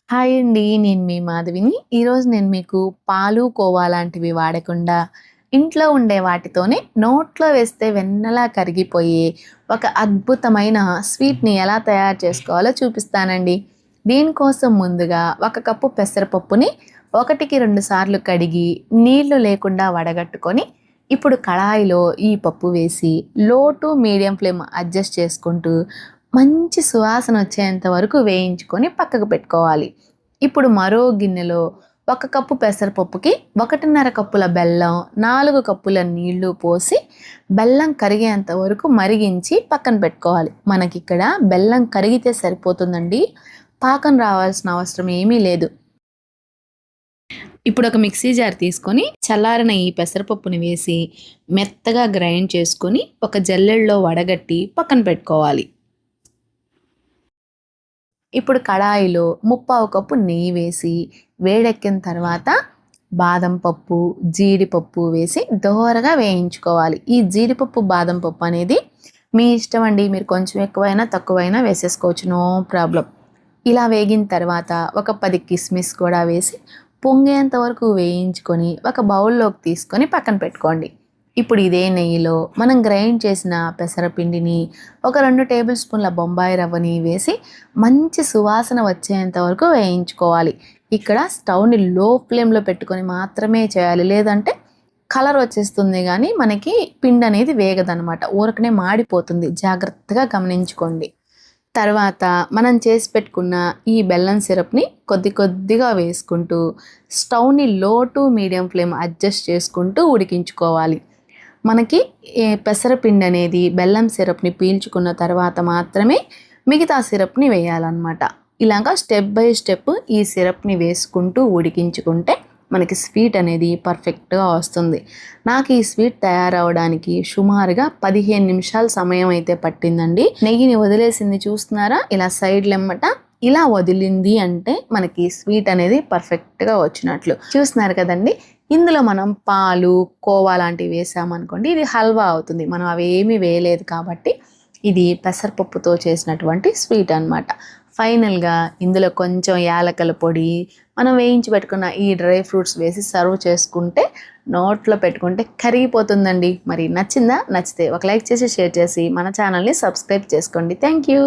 Hi అండి. నేను మీ మాధవిని. ఈరోజు నేను మీకు పాలు, కోవా లాంటివి వాడకుండా ఇంట్లో ఉండే వాటితోనే నోట్లో వేస్తే వెన్నలా కరిగిపోయే ఒక అద్భుతమైన స్వీట్‌ని ఎలా తయారు చేసుకోవాలో చూపిస్తానండి. దీనికోసం ముందుగా ఒక కప్పు పెసరపప్పుని 1కి 2 సార్లు కడిగి నీళ్లు లేకుండా వడగట్టుకొని, ఇప్పుడు కళాయిలో ఈ పప్పు వేసి లో టు మీడియం ఫ్లేమ్ అడ్జస్ట్ చేసుకుంటూ మంచి సువాసన వచ్చేంత వరకు వేయించుకొని పక్కకు పెట్టుకోవాలి. ఇప్పుడు మరో గిన్నెలో 1 కప్పు పెసరపప్పుకి 1:30 కప్పుల బెల్లం, 4 కప్పుల నీళ్లు పోసి బెల్లం కరిగేంత వరకు మరిగించి పక్కన పెట్టుకోవాలి. మనకిక్కడ బెల్లం కరిగితే సరిపోతుందండి. పాకం రావాల్సిన అవసరం ఏమీ లేదు. ఇప్పుడు ఒక మిక్సీ జార్ తీసుకొని చల్లారిన ఈ పెసరపప్పుని వేసి మెత్తగా గ్రైండ్ చేసుకొని ఒక జల్లెడలో వడగట్టి పక్కన పెట్టుకోవాలి. ఇప్పుడు కడాయిలో 3/4 కప్పు నెయ్యి వేసి వేడెక్కిన తర్వాత బాదం పప్పు, జీడిపప్పు వేసి దోరగా వేయించుకోవాలి. ఈ జీడిపప్పు, బాదం పప్పు అనేది మీ ఇష్టం అండి. మీరు కొంచెం ఎక్కువైనా తక్కువైనా వేసేసుకోవచ్చు, నో ప్రాబ్లం. ఇలా వేగిన తర్వాత ఒక 10 కిస్మిస్ కూడా వేసి పొంగేంత వరకు వేయించుకొని ఒక బౌల్లోకి తీసుకొని పక్కన పెట్టుకోండి. ఇప్పుడు ఇదే నెయ్యిలో మనం గ్రైండ్ చేసిన పెసరపిండిని, ఒక 2 టేబుల్ స్పూన్ల బొంబాయి రవ్వని వేసి మంచి సువాసన వచ్చేంత వరకు వేయించుకోవాలి. ఇక్కడ స్టవ్‌ని లో ఫ్లేమ్‌లో పెట్టుకొని మాత్రమే చేయాలి. లేదంటే కలర్ వచ్చేస్తుంది కానీ మనకి పిండి అనేది వేగదనమాట. ఊరకనే మాడిపోతుంది. జాగ్రత్తగా గమనించుకోండి. తర్వాత మనం చేసి పెట్టుకున్న ఈ బెల్లం సిరప్‌ని కొద్ది కొద్దిగా వేసుకుంటూ స్టవ్‌ని లో టు మీడియం ఫ్లేమ్ అడ్జస్ట్ చేసుకుంటూ ఉడికించుకోవాలి. మనకి పెసరపిండి అనేది బెల్లం సిరప్‌ని పీల్చుకున్న తర్వాత మాత్రమే మిగతా సిరప్‌ని వేయాలన్నమాట. ఇలాగా స్టెప్ బై స్టెప్ ఈ సిరప్‌ని వేసుకుంటూ ఉడికించుకుంటే మనకి స్వీట్ అనేది పర్ఫెక్ట్‌గా వస్తుంది. నాకు ఈ స్వీట్ తయారవ్వడానికి సుమారుగా 15 నిమిషాల సమయం అయితే పట్టిందండి. నెయ్యిని వదిలేసింది చూస్తున్నారా? ఇలా సైడ్‌లెమ్మట ఇలా వదిలింది అంటే మనకి స్వీట్ అనేది పర్ఫెక్ట్‌గా వచ్చినట్లు. చూస్తున్నారు కదండీ! ఇందులో మనం పాలు, కోవా లాంటివి వేసామనుకోండి, ఇది హల్వా అవుతుంది. మనం అవేమీ వేయలేదు కాబట్టి ఇది పెసరపప్పుతో చేసినటువంటి స్వీట్ అనమాట. ఫైనల్‌గా ఇందులో కొంచెం యాలకుల పొడి, మనం వేయించి పెట్టుకున్న ఈ డ్రై ఫ్రూట్స్ వేసి సర్వ్ చేసుకుంటే నోట్లో పెట్టుకుంటే కరిగిపోతుందండి. మరి నచ్చిందా? నచ్చితే ఒక లైక్ చేసి, షేర్ చేసి మన ఛానల్‌ని సబ్స్క్రైబ్ చేసుకోండి. Thank you.